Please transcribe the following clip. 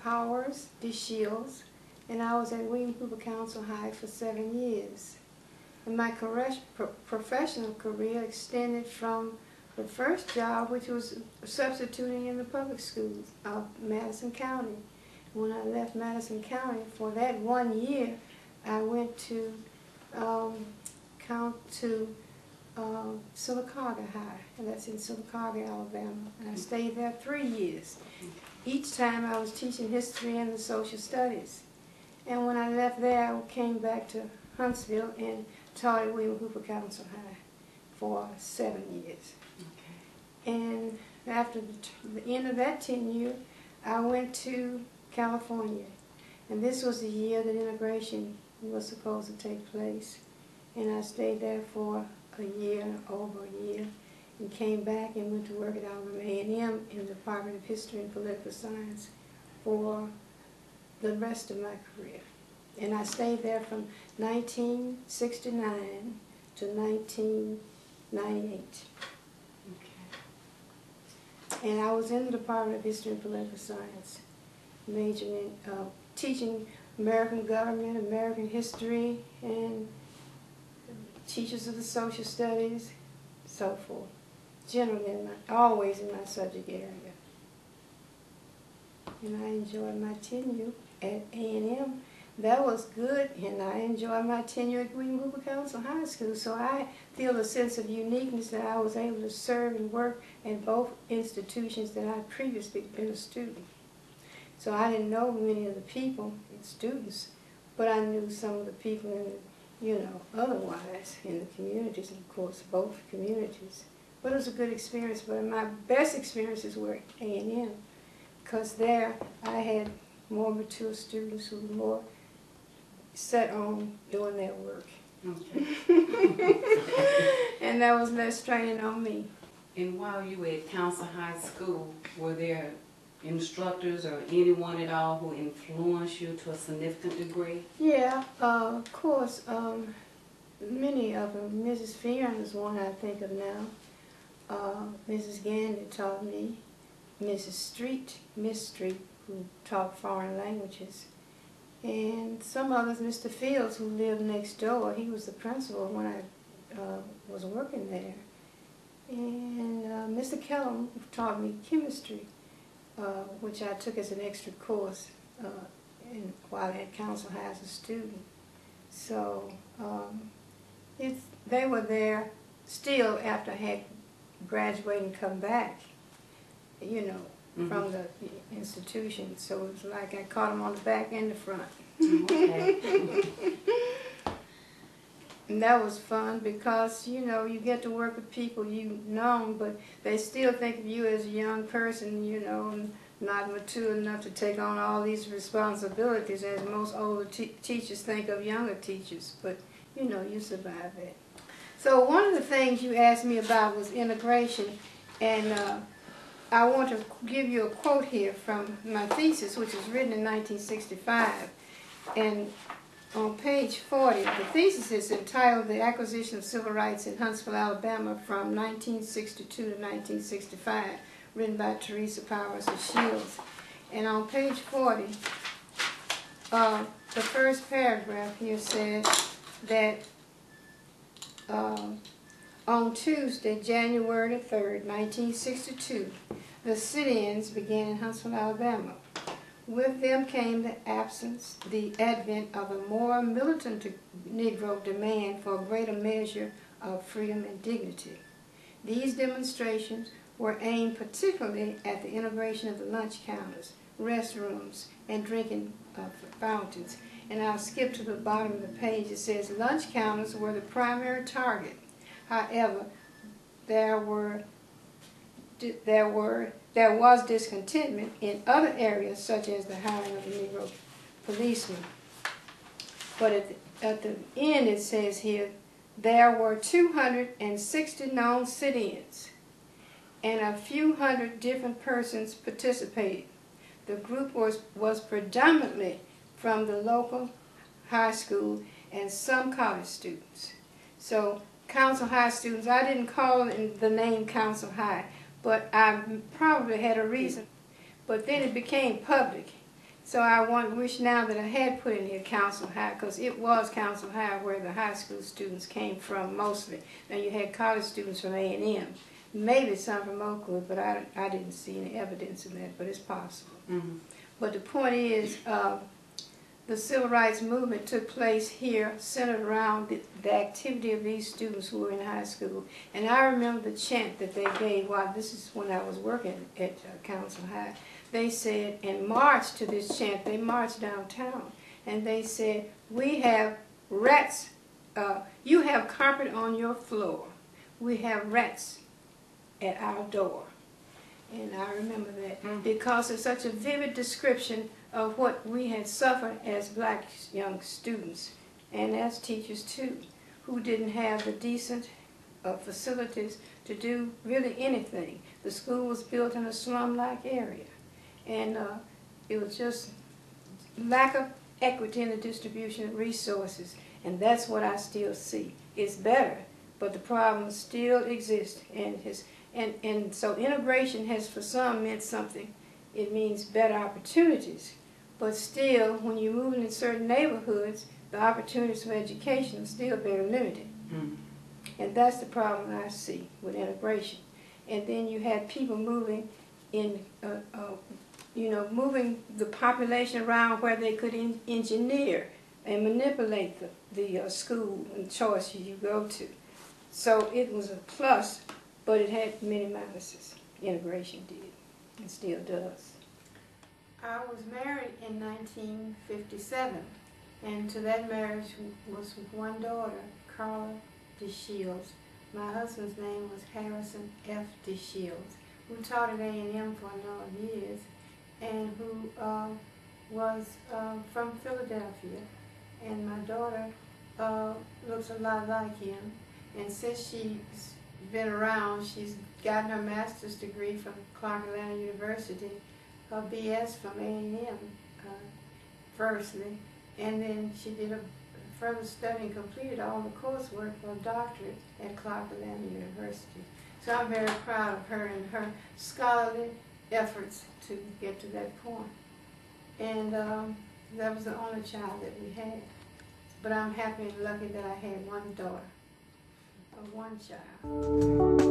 Powers, DeShields, and I was at William Hoover Council High for 7 years. And my professional career extended from the first job, which was substituting in the public schools of Madison County. When I left Madison County for that 1 year, I went to Sylacauga High, and that's in Sylacauga, Alabama, and I stayed there 3 years. Each time I was teaching history and the social studies. And when I left there, I came back to Huntsville and taught at William Hoover Council High for 7 years. Okay. And after the end of that tenure, I went to California. And this was the year that integration was supposed to take place. And I stayed there for a year, over a year, and came back and went to work at Alabama A&M in the Department of History and Political Science for the rest of my career. And I stayed there from 1969 to 1998. Okay. And I was in the Department of History and Political Science, majoring in teaching American government, American history, and teachers of the social studies, so forth. Generally, always in my subject area. And I enjoyed my tenure at A&M. That was good, and I enjoyed my tenure at William Hoover Council High School. So I feel a sense of uniqueness that I was able to serve and work at both institutions that I'd previously been a student. So I didn't know many of the people, students, but I knew some of the people in the, you know, otherwise in the communities, and of course both communities. But it was a good experience, but my best experiences were at A&M, because there I had more mature students who were more set on doing their work. Okay. And that was less training on me. And while you were at Councill High School, were there instructors or anyone at all who influenced you to a significant degree? Yeah, of course. Many of them. Mrs. Fearon is one I think of now. Mrs. Gandy taught me. Miss Street, who taught foreign languages. And some others, Mr. Fields, who lived next door, he was the principal when I was working there. And Mr. Kellum taught me chemistry, which I took as an extra course while at Councill High as a student. So they were there still after I had graduated and come back, you know, from the institution. So it was like I caught them on the back and the front. Okay. And that was fun because, you know, you get to work with people you've known, but they still think of you as a young person, you know, and not mature enough to take on all these responsibilities as most older teachers think of younger teachers. But, you know, you survive that. So one of the things you asked me about was integration, and I want to give you a quote here from my thesis, which was written in 1965. And on page 40, the thesis is entitled The Acquisition of Civil Rights in Huntsville, Alabama from 1962 to 1965, written by Theresa P. DeShields. And on page 40, the first paragraph here says that on Tuesday, January 3rd, 1962, the sit-ins began in Huntsville, Alabama. With them came the advent of a more militant Negro demand for a greater measure of freedom and dignity. These demonstrations were aimed particularly at the integration of the lunch counters, restrooms, and drinking fountains. And I'll skip to the bottom of the page. It says lunch counters were the primary target. However, there was discontentment in other areas, such as the hiring of the Negro policemen. But at the end it says here, there were 260 known sit-ins, and a few hundred different persons participated. The group was predominantly from the local high school and some college students. So Councill High students, I didn't call the name Councill High, but I probably had a reason. But then it became public, So I wish now that I had put in here Councill High, because it was Councill High where the high school students came from mostly. Now you had college students from A&M, maybe some from Oakwood, but I didn't see any evidence of that, but it's possible. Mm-hmm. But the point is, the civil rights movement took place here, centered around the activity of these students who were in high school. And I remember the chant that they gave while this is when I was working at Councill High. They said, and marched to this chant, they marched downtown, and they said, we have rats, you have carpet on your floor, we have rats at our door. And I remember that because it's such a vivid description of what we had suffered as black young students, and as teachers too, who didn't have the decent facilities to do really anything. The school was built in a slum-like area. And it was just lack of equity in the distribution of resources. And that's what I still see. It's better, but the problems still exist. And so integration has for some meant something. It means better opportunities. But still, when you're moving in certain neighborhoods, the opportunities for education are still very limited. Mm. And that's the problem I see with integration. And then you had people moving in moving the population around where they could engineer and manipulate the school and choices you go to. So it was a plus, but it had many minuses. Integration did, and still does. I was married in 1957, and to that marriage was with one daughter, Carla DeShields. My husband's name was Harrison F. DeShields, who taught at A&M for a number of years, and who was from Philadelphia. And my daughter looks a lot like him. And since she's been around, she's gotten her master's degree from Clark Atlanta University, her BS from A&M firstly, and then she did a further study and completed all the coursework for a doctorate at Clark Atlanta University. So I'm very proud of her and her scholarly efforts to get to that point. And that was the only child that we had. But I'm happy and lucky that I had one daughter, or one child.